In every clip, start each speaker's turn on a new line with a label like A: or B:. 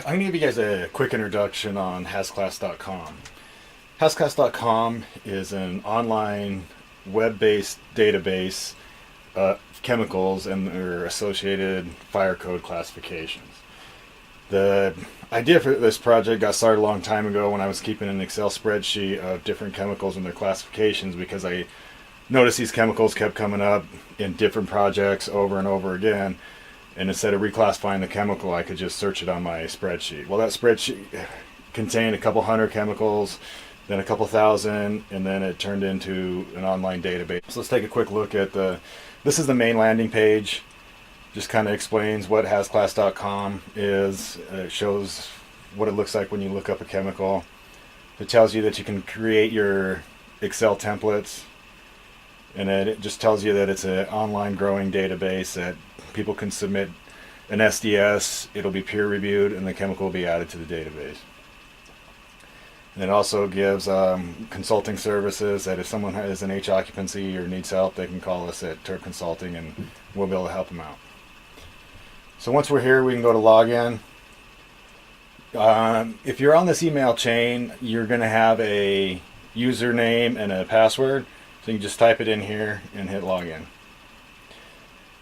A: I'm going to give you guys a quick introduction on HazClass.com. HazClass.com is an online web-based database of chemicals and their associated fire code classifications. The idea for this project got started a long time ago when I was keeping an Excel spreadsheet of different chemicals and their classifications, because I noticed these chemicals kept coming up in different projects over and over again. And instead of reclassifying the chemical, I could just search it on my spreadsheet. Well, that spreadsheet contained a couple hundred chemicals, then a couple thousand, and then it turned into an online database. So let's take a quick look at this is the main landing page. Just kind of explains what HazClass.com is. It shows what it looks like when you look up a chemical. It tells you that you can create your Excel templates. And then it just tells you that it's an online growing database that people can submit an SDS, it'll be peer reviewed, and the chemical will be added to the database. And it also gives consulting services that if someone has an H occupancy or needs help, they can call us at Turk Consulting and we'll be able to help them out. So once we're here, we can go to login. If you're on this email chain, you're going to have a username and a password. So you can just type it in here and hit login.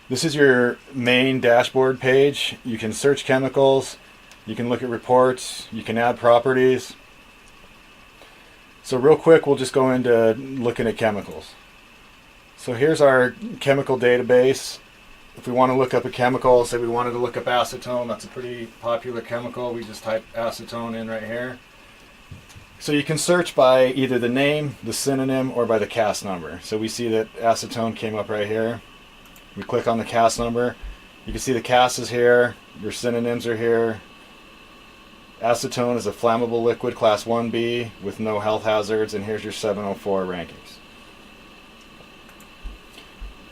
A: This is your main dashboard page. You can search chemicals, you can look at reports, you can add properties. So real quick, we'll just go into looking at chemicals. So here's our chemical database. If we want to look up a chemical, say we wanted to look up acetone, that's a pretty popular chemical. We just type acetone in right here. So you can search by either the name, the synonym, or by the CAS number. So we see that acetone came up right here. We click on the CAS number. You can see the CAS is here, your synonyms are here. Acetone is a flammable liquid class 1B with no health hazards, and here's your 704 rankings.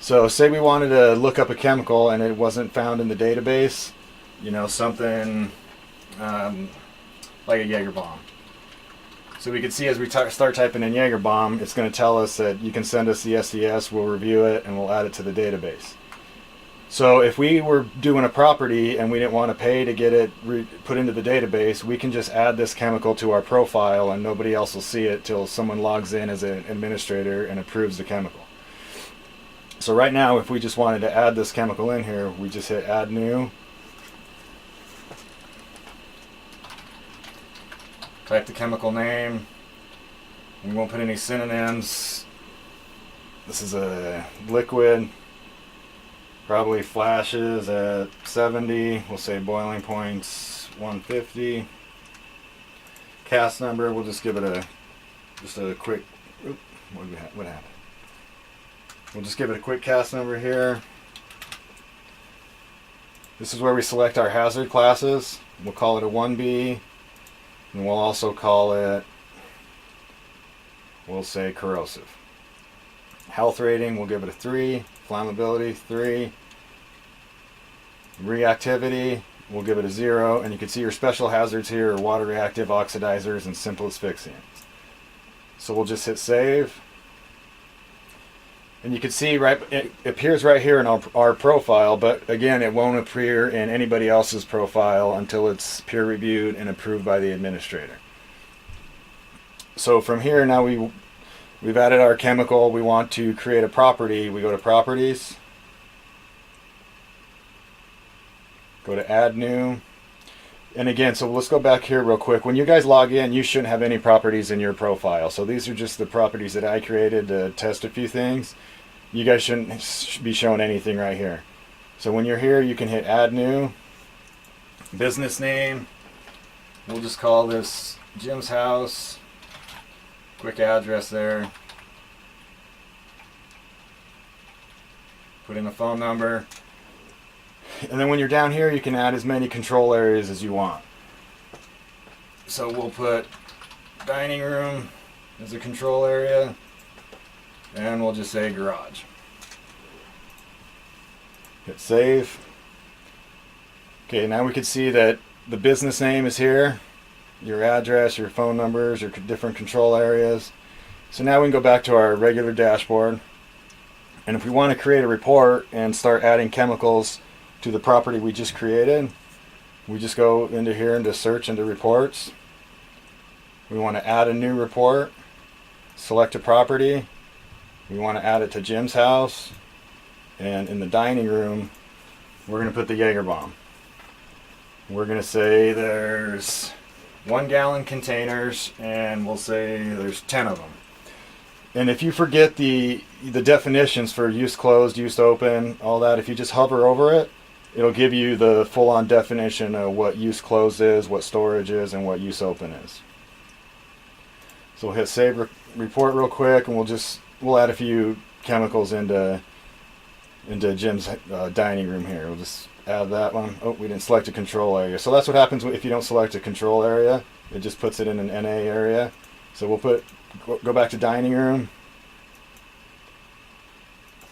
A: So say we wanted to look up a chemical and it wasn't found in the database, you know, something like a Jaeger bomb. So we can see as we start typing in Jaeger bomb, it's going to tell us that you can send us the SDS, we'll review it, and we'll add it to the database. So if we were doing a property and we didn't want to pay to get it put into the database, we can just add this chemical to our profile and nobody else will see it till someone logs in as an administrator and approves the chemical. So right now, if we just wanted to add this chemical in here, we just hit add new. Type the chemical name. We won't put any synonyms. This is a liquid. Probably flashes at 70. We'll say boiling points 150. CAS number. We'll just give it a quick. What happened? We'll just give it a quick CAS number here. This is where we select our hazard classes. We'll call it a 1B. And we'll also call it, we'll say corrosive. Health rating, we'll give it a 3. Flammability, 3. Reactivity, we'll give it a 0. And you can see your special hazards here are water reactive oxidizers and simple asphyxiants. So we'll just hit save. And you can see it appears right here in our profile, but again, it won't appear in anybody else's profile until it's peer reviewed and approved by the administrator. So from here, now we've added our chemical. We want to create a property. We go to properties, go to add new. And again, so let's go back here real quick. When you guys log in, you shouldn't have any properties in your profile. So these are just the properties that I created to test a few things. You guys shouldn't be showing anything right here. So when you're here, you can hit add new. Business name. We'll just call this Jim's House. Quick address there. Put in a phone number. And then when you're down here, you can add as many control areas as you want. So we'll put dining room as a control area, and we'll just say garage. Hit save. Okay, now we can see that the business name is here, your address, your phone numbers, your different control areas. So now we can go back to our regular dashboard. And if we want to create a report and start adding chemicals to the property we just created, We just go into here into search into reports. We want to add a new report. Select a property. We want to add it to Jim's house. And in the dining room, we're going to put the Jaeger bomb. We're going to say there's 1 gallon containers, and we'll say there's 10 of them. And if you forget the definitions for use closed, use open, all that, if you just hover over it, it'll give you the full-on definition of what use closed is, what storage is, and what use open is. So we'll hit save report real quick, and we'll add a few chemicals into Jim's dining room here. We'll just add that one. Oh, we didn't select a control area. So that's what happens if you don't select a control area. It just puts it in an NA area. So we'll go back to dining room.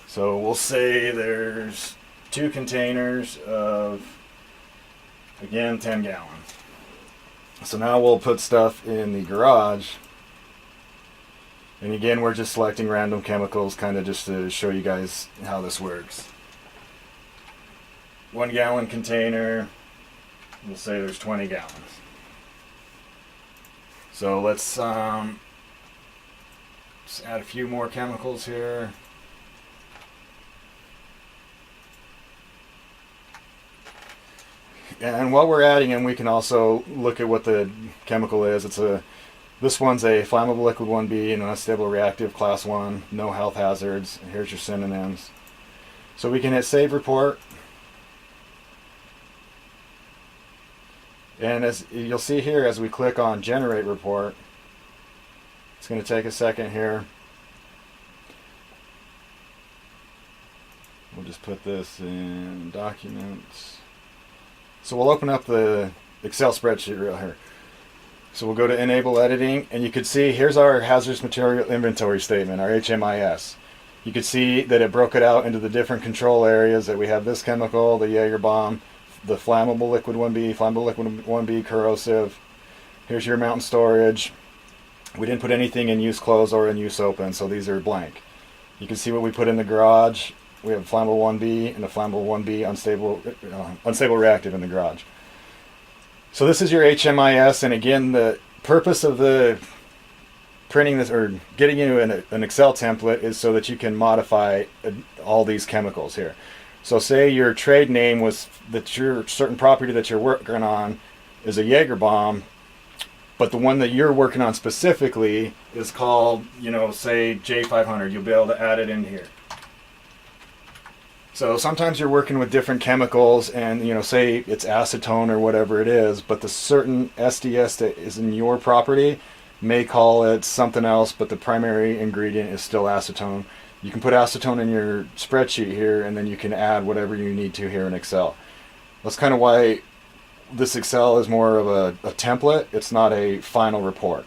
A: So we'll say there's 2 containers of, again, 10 gallons. So now we'll put stuff in the garage. And again, we're just selecting random chemicals, kind of just to show you guys how this works. 1 gallon container, we'll say there's 20 gallons. So let's add a few more chemicals here. And while we're adding them, we can also look at what the chemical is. This one's a flammable liquid 1B, an unstable reactive class 1, no health hazards. Here's your synonyms. So we can hit save report. And as you'll see here, as we click on generate report, it's going to take a second here. We'll just put this in documents. So we'll open up the Excel spreadsheet real here. So we'll go to enable editing, and you can see here's our hazardous material inventory statement, our HMIS. You can see that it broke it out into the different control areas, that we have this chemical, the Jaeger bomb, the flammable liquid 1B, flammable liquid 1B, corrosive. Here's your amount in storage. We didn't put anything in use closed or in use open, so these are blank. You can see what we put in the garage. We have flammable 1B and a flammable 1B unstable reactive in the garage. So this is your HMIS, and again, the purpose of the printing this or getting you an Excel template is so that you can modify all these chemicals here. So say your trade name was that your certain property that you're working on is a Jaeger bomb, but the one that you're working on specifically is called, say J500. You'll be able to add it in here. So sometimes you're working with different chemicals and, say it's acetone or whatever it is, but the certain SDS that is in your property may call it something else, but the primary ingredient is still acetone. You can put acetone in your spreadsheet here, and then you can add whatever you need to here in Excel. That's kind of why this Excel is more of a template. It's not a final report.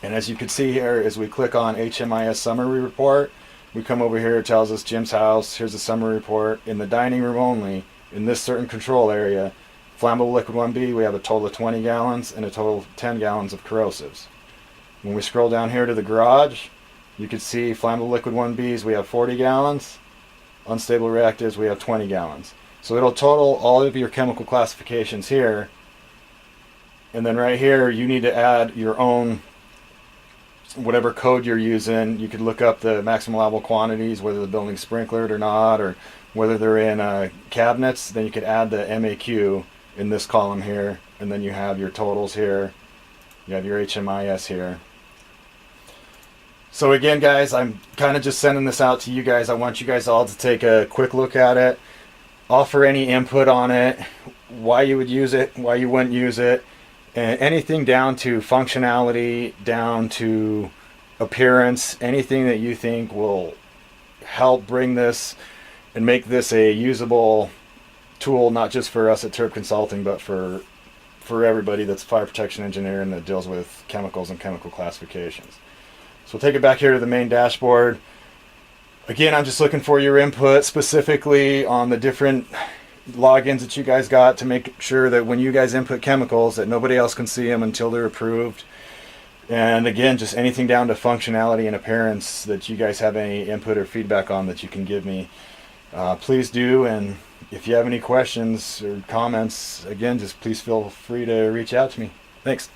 A: And as you can see here, as we click on HMIS summary report, we come over here, it tells us Jim's house. Here's the summary report. In the dining room only, in this certain control area, flammable liquid 1B, we have a total of 20 gallons and a total of 10 gallons of corrosives. When we scroll down here to the garage, you can see flammable liquid 1Bs, we have 40 gallons. Unstable reactives, we have 20 gallons. So it'll total all of your chemical classifications here. And then right here, you need to add your own, whatever code you're using. You could look up the maximum allowable quantities, whether the building's sprinklered or not, or whether they're in cabinets. Then you could add the MAQ in this column here. And then you have your totals here. You have your HMIS here. So again, guys, I'm kind of just sending this out to you guys. I want you guys all to take a quick look at it, offer any input on it, why you would use it, why you wouldn't use it, and anything down to functionality, down to appearance, anything that you think will help bring this and make this a usable tool, not just for us at Terp Consulting, but for everybody that's a fire protection engineer and that deals with chemicals and chemical classifications. So we'll take it back here to the main dashboard. Again, I'm just looking for your input specifically on the different logins that you guys got to make sure that when you guys input chemicals that nobody else can see them until they're approved. And again, just anything down to functionality and appearance that you guys have any input or feedback on that you can give me. Please do, and if you have any questions or comments, again, just please feel free to reach out to me. Thanks.